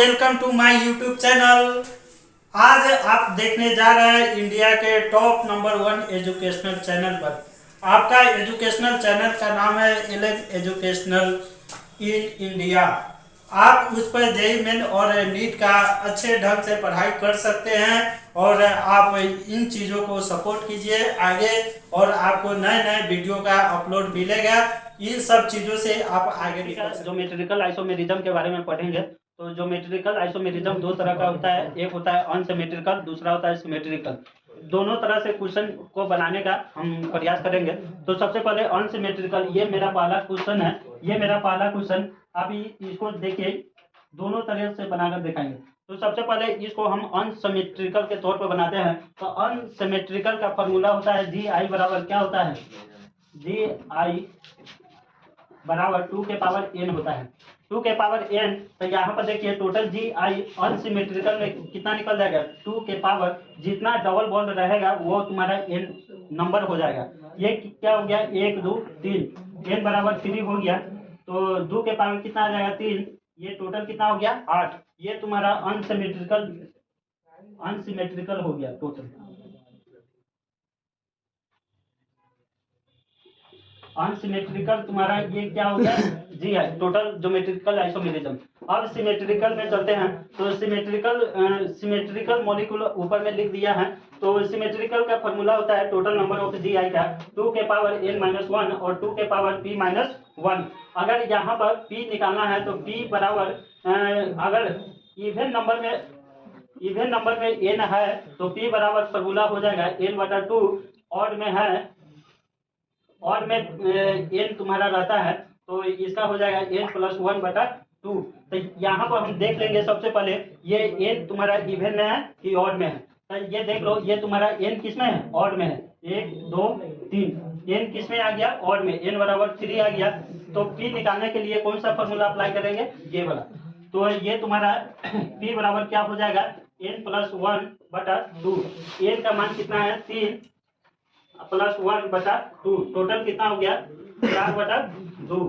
Welcome to my YouTube channel. आज आप देखने जा रहे हैं इंडिया के टॉप नंबर 1 एजुकेशनल चैनल पर। आपका एजुकेशनल चैनल का नाम है एलेन एजुकेशनल इन इंडिया। आप उस पर जेईई मेन और नीट का अच्छे ढंग से पढ़ाई कर सकते हैं और आप इन चीज़ों को सपोर्ट कीजिए आगे, और आपको नए नए वीडियो का अपलोड मिलेगा। इन सब चीज़ों से आप आगे निकल। ज्योमेट्रिकल आइसोमेरिज्म के बारे में पढ़ेंगे। तो ज्योमेट्रिकल आइसोमेरिज्म दो तरह का होता है, एक होता है अनसिमेट्रिकल, दूसरा होता है सिमेट्रिकल। दोनों तरह से क्वेश्चन को बनाने का हम प्रयास करेंगे। तो सबसे पहले अनसिमेट्रिकल, ये मेरा पहला क्वेश्चन है। ये मेरा पहला क्वेश्चन, आप इसको देखिए, दोनों तरह से बनाकर दिखाएंगे। तो सबसे पहले इसको हम अनसिमेट्रिकल के तौर पर बनाते हैं। तो अनसिमेट्रिकल का फॉर्मूला होता है जी आई बराबर क्या होता है, जी आई बराबर 2 के पावर n होता है। 2 के पावर n, तो यहाँ पर देखिए टोटल जी आई अनसिमेट्रिकल में कितना निकल जाएगा, 2 के पावर जितना डबल बॉन्ड रहेगा वो तुम्हारा n नंबर हो जाएगा। ये क्या हो गया, 1 2 3, n बराबर 3 हो गया। तो 2 के पावर कितना आ जाएगा 3, ये टोटल कितना हो गया 8। ये तुम्हारा अनसिमेट्रिकल हो गया टोटल। अनसिमेट्रिकल तुम्हारा ये क्या हो गया, जी है टोटल ज्योमेट्रिकल आइसोमेरिज्म। अब सिमेट्रिकल में चलते हैं। तो सिमेट्रिकल मॉलिक्यूल ऊपर में लिख दिया है। तो सिमेट्रिकल का फॉर्मूला होता है टोटल नंबर ऑफ जी आई का 2 के पावर n-1 और 2 के पावर p-1। अगर यहाँ पर p निकालना है तो p बराबर, अगर इवन नंबर में n है तो p बराबर फॉर्मूला हो जाएगा n/2, और में n तुम्हारा रहता है तो इसका हो जाएगा n+1/2। तो यहाँ पर हम देख लेंगे सबसे पहले ये n तुम्हारा इवन में है कि ऑड में है। तो ये देख लो, ये तुम्हारा n किस में है, ऑड में है। 1 2 3, n किस में आ गया, ऑड में, n बराबर 3 आ गया। तो p निकालने के लिए कौन सा फॉर्मूला अप्लाई करेंगे, ये वाला। तो ये तुम्हारा p बराबर क्या हो जाएगा, n+1/2। n का मान कितना है 3 +1/2, टोटल कितना हो गया 4/2।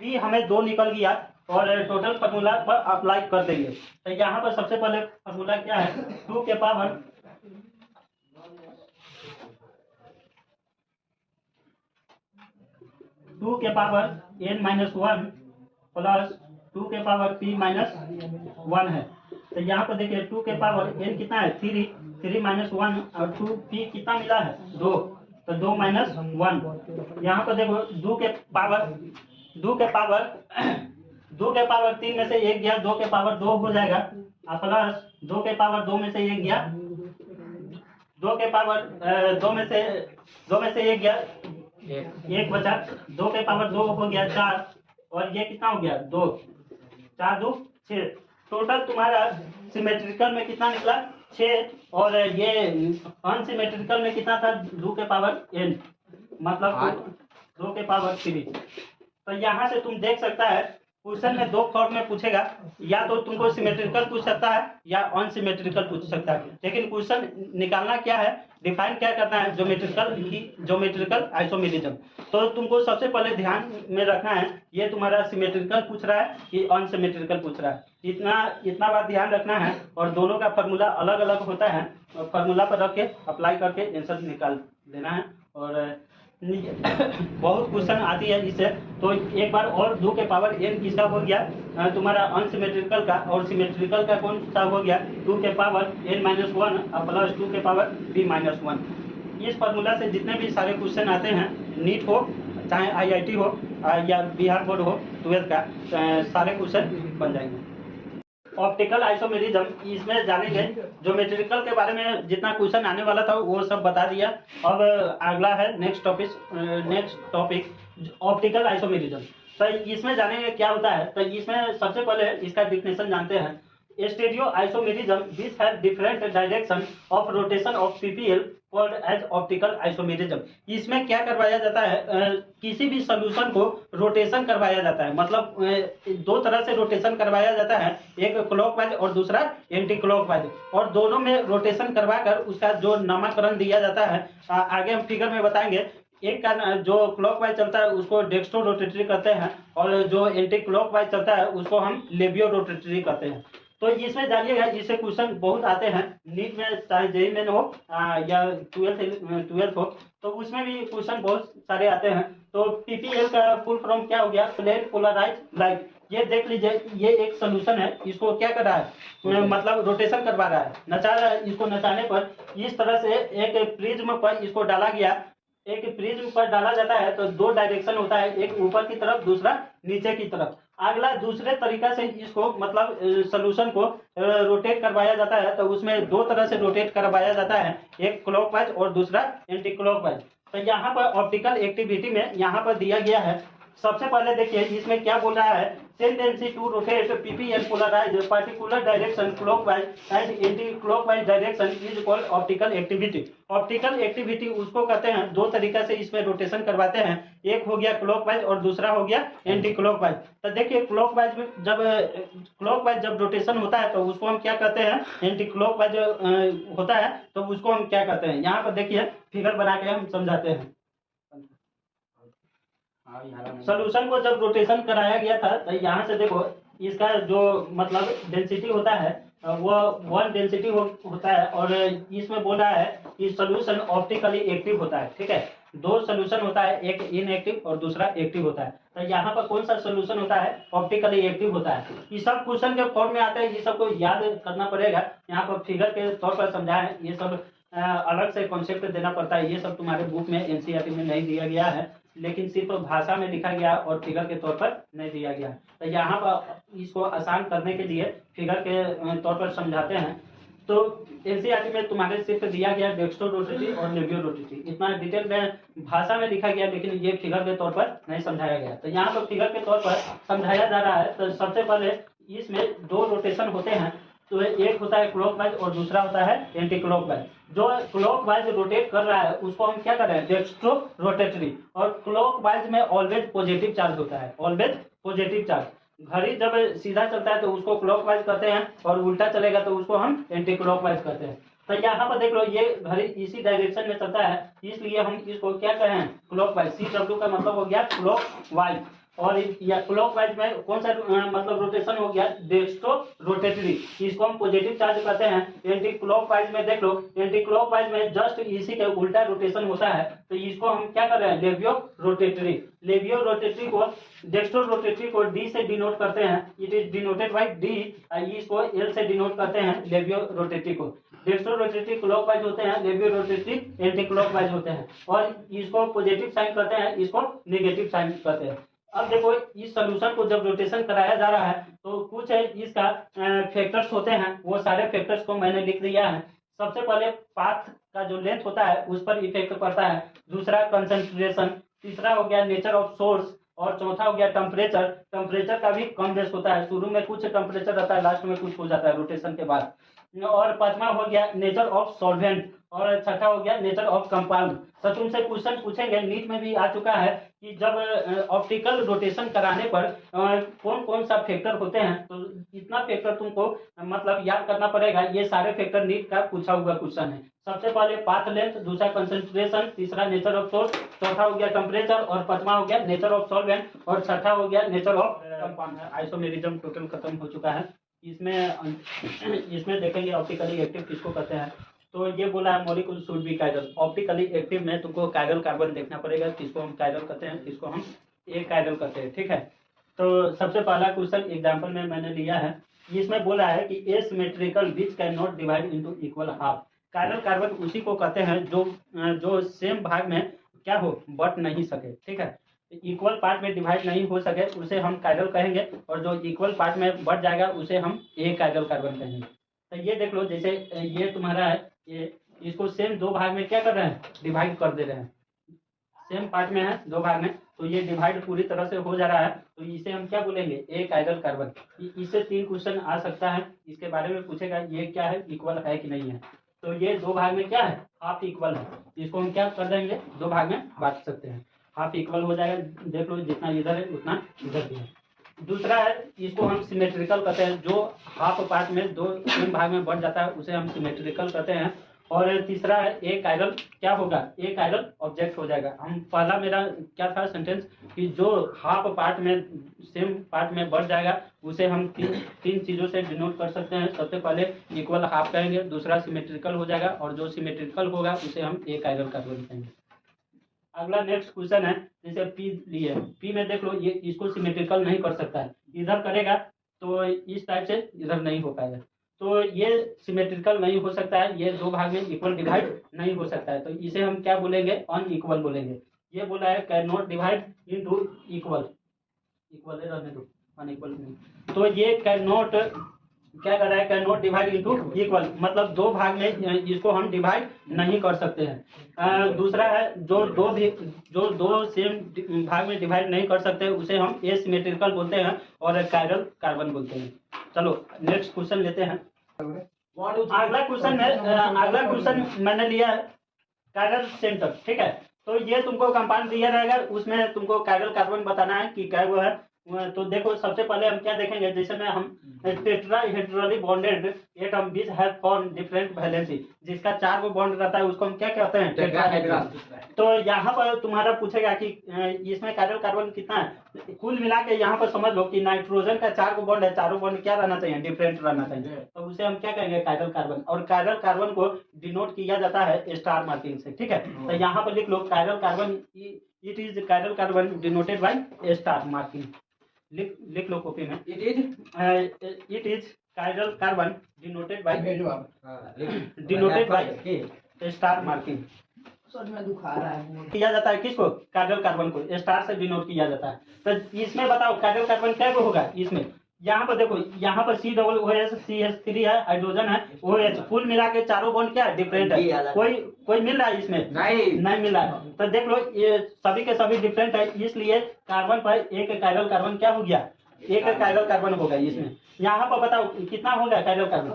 p हमें 2 निकल गया और टोटल फॉर्मूला पर अप्लाई कर देंगे। तो यहाँ पर सबसे पहले फॉर्मूला क्या है, 2 के पावर n-1 प्लस 2 के पावर p-1 है। तो यहाँ पर देखिए 2 के पावर n कितना है 3-1 और 2p कितना मिला है 2, तो 2-1। यहाँ पर देखो 2 के पावर 3 में से 1 गया, 2 के पावर 2 हो जाएगा, प्लस 2 के पावर 2 में से 1 गया, 2 के पावर 2 में से 1 गया, 1 बचा, 2 के पावर 2 हो गया 4, और ये कितना हो गया 2, 4 2 6। टोटल तुम्हारा सिमेट्रिकल में कितना निकला 6, और ये अनसिमेट्रिकल में कितना था 2 के पावर n, मतलब 2 के पावर 3। तो यहाँ से तुम देख सकता है क्वेश्चन में 2 फॉर्म में पूछेगा, या तो तुमको सिमेट्रिकल पूछ सकता है या अनसिमेट्रिकल पूछ सकता है। लेकिन क्वेश्चन निकालना क्या है, डिफाइन क्या करना है, ज्योमेट्रिकल आइसोमेरिज्म। तो तुमको सबसे पहले ध्यान में रखना है ये तुम्हारा सिमेट्रिकल पूछ रहा है कि अनसिमेट्रिकल पूछ रहा है, इतना बात ध्यान रखना है। और दोनों का फॉर्मूला अलग अलग होता है, और फॉर्मूला पर रख के अप्लाई करके आंसर निकाल देना है। और बहुत क्वेश्चन आती है इससे। तो एक बार और 2 के पावर n किसका हो गया तुम्हारा अनसिमेट्रिकल का, और सिमेट्रिकल का कौन सा हो गया 2 के पावर n-1 प्लस 2 के पावर p-1। इस फार्मूला से जितने भी सारे क्वेश्चन आते हैं, नीट हो चाहे IIT हो या बिहार बोर्ड हो 12th का, सारे क्वेश्चन बन जाएंगे। ऑप्टिकल आइसोमेरिज्म, इसमें जानेंगे ज्योमेट्रिकल के बारे में जितना क्वेश्चन आने वाला था वो सब बता दिया। अब अगला है नेक्स्ट टॉपिक ऑप्टिकल आइसोमेरिज्म। तो इसमें जानेंगे क्या होता है। तो इसमें सबसे पहले इसका डिफिनेशन जानते हैं। Stereo isomerism, this have different direction of rotation of PPL called as optical isomerism. इसमें क्या करवाया जाता है, किसी भी सोल्यूशन को रोटेशन करवाया जाता है, मतलब 2 तरह से रोटेशन करवाया जाता है, एक क्लॉकवाइज और दूसरा एंटी क्लॉकवाइज, और दोनों में रोटेशन करवा कर उसका जो नामकरण दिया जाता है, आगे हम फिगर में बताएंगे एक का जो क्लॉकवाइज चलता है उसको डेक्स्ट्रो रोटेटरी कहते हैं, और जो एंटी क्लॉकवाइज चलता है उसको हम लेबियो रोटेटरी कहते हैं। तो इसमें जानिएगा, इससे क्वेश्चन बहुत आते हैं नीट में, चाहे जेईई मेन हो या ट्वेल्थ हो, तो उसमें भी क्वेश्चन बहुत सारे आते हैं। तो पीपीएल का फुल फॉर्म क्या हो गया? Plane polarise light. ये देख लीजिए, ये एक सोल्यूशन है, इसको क्या कर रहा है, मतलब रोटेशन करवा रहा है, नचा रहा है। इसको नचाने पर इस तरह से एक प्रिज्म पर इसको डाला गया, एक प्रिज्म पर डाला जाता है तो दो डायरेक्शन होता है, एक ऊपर की तरफ, दूसरा नीचे की तरफ। अगला दूसरे तरीका से इसको मतलब सोल्यूशन को रोटेट करवाया जाता है, तो उसमें दो तरह से रोटेट करवाया जाता है, एक क्लॉकवाइज और दूसरा एंटी क्लॉकवाइज। तो यहाँ पर ऑप्टिकल एक्टिविटी में यहाँ पर दिया गया है। सबसे पहले देखिए इसमें क्या बोल रहा है, tendency to rotate PPL polarise particular direction clockwise and anti clockwise direction is called optical activity. Optical activity उसको कहते हैं, दो तरीका से इसमें रोटेशन करवाते हैं, एक हो गया क्लॉकवाइज और दूसरा हो गया एंटी क्लॉकवाइज। तो देखिए क्लॉकवाइज में जब रोटेशन होता है तो उसको हम क्या कहते हैं, एंटी क्लॉकवाइज होता है तो उसको हम क्या कहते हैं। यहाँ पर देखिए फिगर बना के हम समझाते हैं। सोल्यूशन को जब रोटेशन कराया गया था तो यहाँ से देखो, इसका जो मतलब डेंसिटी होता है वो 1 डेंसिटी होता है, और इसमें बोल रहा है कि सोल्यूशन ऑप्टिकली एक्टिव होता है। ठीक है, दो सोल्यूशन होता है, एक इनएक्टिव और दूसरा एक्टिव होता है। तो यहाँ पर कौन सा सोल्यूशन होता है, ऑप्टिकली एक्टिव होता है। ये सब क्वेश्चन के फॉर्म में आते हैं, ये सबको याद करना पड़ेगा। यहाँ पर फिगर के तौर पर समझाए, ये सब अलग से कॉन्सेप्ट देना पड़ता है, ये सब तुम्हारे बुक में एनसीईआरटी में नहीं दिया गया है, लेकिन सिर्फ भाषा में लिखा गया और फिगर के तौर पर नहीं दिया गया। तो यहाँ पर इसको आसान करने के लिए फिगर के तौर पर समझाते हैं। तो एनसीईआरटी में तुम्हारे सिर्फ दिया गया डेक्स्ट्रो रोटेटरी और लेबियो रोटेटरी, इतना डिटेल में भाषा में लिखा गया, लेकिन ये फिगर के तौर पर नहीं समझाया गया। तो यहाँ पर फिगर के तौर पर समझाया जा रहा है। तो सबसे पहले इसमें दो रोटेशन होते हैं, तो एक होता है क्लॉकवाइज और दूसरा होता है एंटी क्लॉकवाइज। जो क्लॉकवाइज रोटेट कर रहा है उसको हम क्या कर रहे हैं, डेक्स्ट्रो रोटेटरी। और क्लॉकवाइज में ऑलवेज पॉजिटिव चार्ज होता है, ऑलवेज पॉजिटिव चार्ज। घड़ी जब सीधा चलता है तो उसको क्लॉकवाइज कहते हैं, और उल्टा चलेगा तो उसको हम एंटी क्लॉकवाइज कहते हैं। तो यहाँ पर देख लो, ये घड़ी इसी डायरेक्शन में चलता है, इसलिए हम इसको क्या कहें, क्लॉकवाइज। CW का मतलब हो गया क्लॉकवाइज। और या क्लॉकवाइज में कौन सा मतलब रोटेशन हो गया, डेक्स्ट्रो रोटेटरी, इसको हम पॉजिटिव चार्ज कहते हैं। एंटी क्लॉकवाइज में देख लो, एंटी क्लॉकवाइज में जस्ट इसी के उल्टा रोटेशन होता है, तो इसको हम क्या कर रहे हैं, लेबियो रोटेटरी। लेबियो रोटेटरी को, डेक्स्ट्रो रोटेटरी को D से डिनोट करते हैं, it is denoted by D। इसको L से डिनोट करते हैं, लेबियो रोटेटरी को। डेक्स्ट्रो रोटेटरी क्लॉकवाइज होते हैं, लेबियो रोटेटरी एंटी क्लॉकवाइज होते हैं, और इसको पॉजिटिव साइन करते हैं, इसको नेगेटिव साइन करते हैं। अब देखो, इस सोल्यूशन को जब रोटेशन कराया जा रहा है तो कुछ है इसका फैक्टर्स होते हैं, वो सारे फैक्टर्स को मैंने लिख दिया है। सबसे पहले पाथ का जो लेंथ होता है उस पर इफेक्ट पड़ता है, दूसरा कंसंट्रेशन, तीसरा हो गया नेचर ऑफ सोर्स, और चौथा हो गया टेम्परेचर। टेम्परेचर का भी कम बेस होता है, शुरू में कुछ टेम्परेचर रहता है, लास्ट में कुछ हो जाता है रोटेशन के बाद। और पांचवा हो गया नेचर ऑफ सॉल्वेंट, और छठा हो गया नेचर ऑफ कंपाउंड। तो तुमसे क्वेश्चन पूछेंगे, नीट में भी आ चुका है कि जब ऑप्टिकल रोटेशन कराने पर कौन कौन सा फैक्टर होते हैं, तो इतना फैक्टर तुमको मतलब याद करना पड़ेगा। ये सारे फैक्टर नीट का पूछा हुआ क्वेश्चन है। सबसे पहले पाथ लेंथ, दूसरा कंसंट्रेशन, तीसरा नेचर ऑफ सोर्स, चौथा हो गया टेम्परेचर, और पांचवा हो गया नेचर ऑफ सॉल्वेंट, और छठा हो गया nature of compound. Isomerism total खत्म हो चुका है। इसमें देखेंगे ऑप्टिकली एक्टिव किसको कहते हैं। तो ये बोला है molecule should be chiral. Optically active में तुमको कायरल कार्बन देखना पड़ेगा, किसको हम कायरल कहते हैं, किसको हम ए कायरल कहते हैं। ठीक है, तो सबसे पहला क्वेश्चन एग्जाम्पल में मैंने लिया है, इसमें बोला है कि ए symmetrical which can not divide into equal half. Chiral carbon उसी को कहते हैं जो सेम भाग में क्या हो, बट नहीं सके। ठीक है, इक्वल पार्ट में डिवाइड नहीं हो सके उसे हम कायरल कहेंगे, और जो इक्वल पार्ट में बढ़ जाएगा उसे हम ए कायरल कार्बन कहेंगे। तो ये देख लो, जैसे ये तुम्हारा है, ये इसको सेम दो भाग में क्या कर रहे हैं, डिवाइड कर दे रहे हैं। सेम पार्ट में है दो भाग में, तो ये डिवाइड पूरी तरह से हो जा रहा है, तो इसे हम क्या बोलेंगे, ए कायरल कार्बन। इससे 3 क्वेश्चन आ सकता है, इसके बारे में पूछेगा ये क्या है, इक्वल है कि नहीं है। तो ये दो भाग में क्या है, हाफ इक्वल है, इसको हम क्या कर देंगे, दो भाग में बांट सकते हैं, हाफ इक्वल हो जाएगा। देख लो, जितना इधर है उतना इधर भी है। दूसरा है, इसको हम सिमेट्रिकल कहते हैं, जो हाफ पार्ट में दो तीन भाग में बढ़ जाता है उसे हम सिमेट्रिकल कहते हैं। और तीसरा है ए कायरल क्या होगा, ए कायरल ऑब्जेक्ट हो जाएगा। हम पहला मेरा क्या था सेंटेंस कि जो हाफ पार्ट में सेम पार्ट में बढ़ जाएगा उसे हम तीन चीज़ों से डिनोट कर सकते हैं। सबसे पहले इक्वल हाफ कहेंगे, दूसरा सिमेट्रिकल हो जाएगा, और जो सिमेट्रिकल होगा उसे हम ए कायरल कार्बन कहेंगे। अगला नेक्स्ट क्वेश्चन है, जैसे पी लिए, पी में देख लो ये इसको सिमेट्रिकल नहीं कर सकता है, इधर करेगा तो इस टाइप से इधर नहीं हो पाएगा, तो ये सिमेट्रिकल नहीं हो सकता है, ये दो भाग में इक्वल डिवाइड नहीं हो सकता है, तो इसे हम क्या बोलेंगे, अनइक्वल बोलेंगे। ये बोला है can not divide into equal, equal रहने दो, अनइक्वल नहीं। तो ये कैन नॉट क्या कर रहा है, can not divide into equal, मतलब दो भाग में इसको हम डिवाइड नहीं कर सकते हैं। दूसरा है जो दो सेम भाग में डिवाइड नहीं कर सकते उसे हम एसिमेट्रिकल बोलते हैं और कायरल कार्बन बोलते हैं। चलो नेक्स्ट क्वेश्चन लेते हैं। अगला क्वेश्चन मैंने लिया है कायरल सेंटर, ठीक है। तो ये तुमको कंपाउंड दिया रहेगा, उसमें तुमको कायरल कार्बन बताना है कि क्या वो है। तो देखो सबसे पहले हम क्या देखेंगे, जैसे में हम tetrahedrally bonded atom which have form different valency, जिसका 4 गो बॉन्ड रहता है उसको हम क्या कहते हैं, टेट्राहेड्रल। तो यहाँ पर तुम्हारा पूछेगा कि इसमें कायरल कार्बन कितना है। कुल मिला के यहाँ पर समझ लो कि नाइट्रोजन का 4 गो बॉन्ड है, चारों बॉन्ड क्या रहना चाहिए, डिफरेंट रहना चाहिए, तो उसे हम क्या कहेंगे, कायरल कार्बन। और कायरल कार्बन को डिनोट किया जाता है स्टार मार्किंग से, ठीक है। तो यहाँ पर लिख लो chiral carbon, it is chiral carbon denoted by star marking. लिख लो कॉपी में, it is chiral carbon denoted by star marking किया जाता है। किसको, कायरल कार्बन को स्टार से डिनोट किया जाता है। तो इसमें बताओ कायरल कार्बन क्या होगा इसमें, यहाँ पर देखो, यहाँ पर COOH CH3 है, हाइड्रोजन है, OH, कुल मिला के चारों बॉन्ड क्या है, डिफरेंट है। कोई मिल रहा है इसमें, नहीं मिल रहा है। तो देख लो ये सभी के सभी डिफरेंट है, इसलिए कार्बन पर एक कायरल कार्बन क्या हो गया, एक कायरल कार्बन होगा इसमें। यहाँ पर बताओ कितना होगा कायरल कार्बन,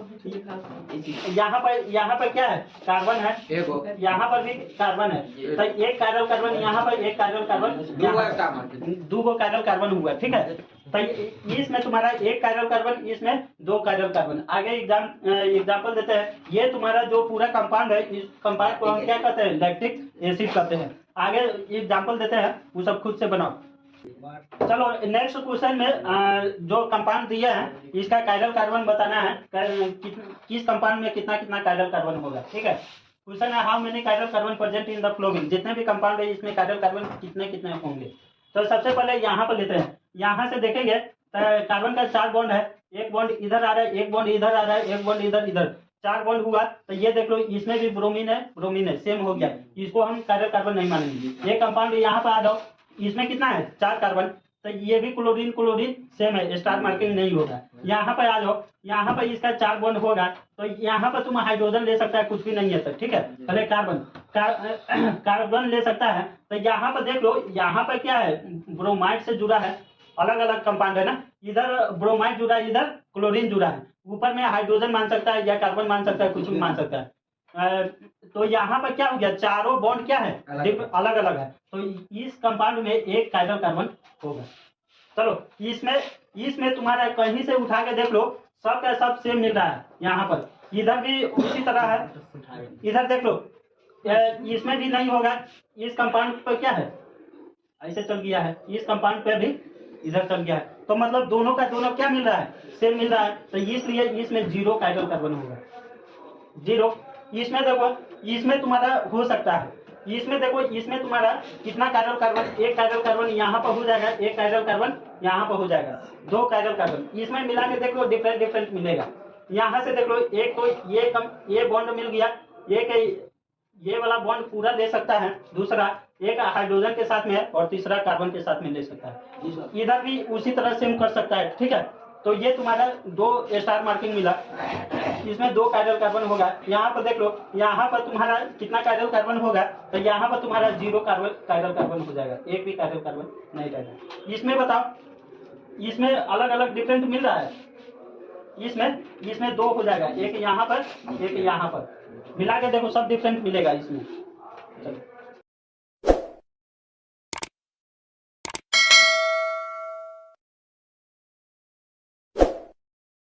यहाँ पर क्या है, कार्बन है, यहाँ पर भी कार्बन है, तो एक कायरल कार्बन, यहाँ पर एक कायरल कार्बन, दो गो कायरल कार्बन हुआ, ठीक है। तो इसमें तुम्हारा एक कायरल कार्बन, इसमें 2 कायरल कार्बन। आगे एग्जाम्पल देते हैं, ये तुम्हारा जो पूरा कंपाउंड है, इस कंपाउंड को हम क्या कहते हैं, लैक्टिक एसिड कहते हैं। आगे एग्जाम्पल देते हैं, वो सब खुद से बनाओ। चलो नेक्स्ट क्वेश्चन में जो कंपाउंड दिया है इसका कायरल कार्बन बताना है, किस कंपाउंड में कितना कितना कायरल कार्बन होगा, ठीक है। क्वेश्चन है how many chiral carbon present in the flowing, जितने भी कंपाउंड है इसमें कायरल कार्बन कितने कितने होंगे। तो सबसे पहले यहाँ पर लेते हैं, यहाँ से देखेंगे कार्बन का 4 बॉन्ड है, एक बॉन्ड इधर आ रहा है, एक बॉन्ड इधर आ रहा है, एक बॉन्ड इधर 4 बॉन्ड हुआ। तो ये देख लो इसमें भी ब्रोमीन है, सेम हो गया, इसको हम कायरल कार्बन नहीं मानेंगे। ये कंपाउंड यहाँ पर आ जाओ, इसमें कितना है, 4 कार्बन, तो ये भी क्लोरीन सेम है, स्टार मार्किंग नहीं होगा। यहाँ पर आ जाओ, यहाँ पर इसका 4 बॉन्ड होगा, तो यहाँ पर तुम हाइड्रोजन ले सकता है, कुछ भी नहीं है सर, ठीक है। पहले कार्बन ले सकता है, तो यहाँ पर देख लो, यहाँ पर क्या है, ब्रोमाइड से जुड़ा है, अलग अलग कंपाउंड है ना, इधर ब्रोमाइड जुड़ा है, इधर क्लोरीन जुड़ा है, ऊपर में हाइड्रोजन मान सकता है या कार्बन मान सकता है, कुछ भी मान सकता है। तो यहाँ पर क्या हो गया, चारों बॉन्ड क्या है, अलग अलग है, तो इस कंपाउंड में एक कायरल कार्बन होगा। चलो इसमें तुम्हारा कहीं से उठा के देख लो, सब का सब सेम मिल रहा है, यहाँ पर इधर भी उसी तरह है, इधर देख लो इसमें भी नहीं होगा, इस कंपाउंड पर क्या है, ऐसे चल गया है, इस कंपाउंड पे भी इधर चल गया है, तो मतलब दोनों का दोनों क्या मिल रहा है, सेम मिल रहा है, तो इसलिए इसमें 0 कायरल कार्बन होगा, 0। इसमें देखो, इसमें तुम्हारा हो सकता है, इसमें देखो, इसमें तुम्हारा कितना कायरल कार्बन, एक कायरल कार्बन यहाँ पर हो जाएगा, एक कायरल कार्बन यहाँ पर हो जाएगा, 2 कायरल कार्बन, इसमें मिला के देख लो डिफरेंट मिलेगा। यहाँ से देख लो, एक तो ये बॉन्ड मिल गया, एक ये वाला बॉन्ड पूरा ले सकता है, दूसरा एक हाइड्रोजन के साथ में है और तीसरा कार्बन के साथ में ले सकता है, इधर भी उसी तरह सेम कर सकता है, ठीक है। तो ये तुम्हारा 2 स्टार मार्किंग मिला, इसमें 2 कायरल कार्बन होगा। यहाँ पर देख लो, यहाँ पर तुम्हारा कितना कायरल कार्बन होगा, तो यहाँ पर तुम्हारा 0 कायरल कार्बन हो जाएगा, एक भी कायरल कार्बन नहीं रहेगा। इसमें बताओ, इसमें अलग अलग डिफरेंट मिल रहा है, इसमें 2 हो जाएगा, एक यहाँ पर एक यहाँ पर, मिला के देखो सब डिफरेंट मिलेगा इसमें। चलो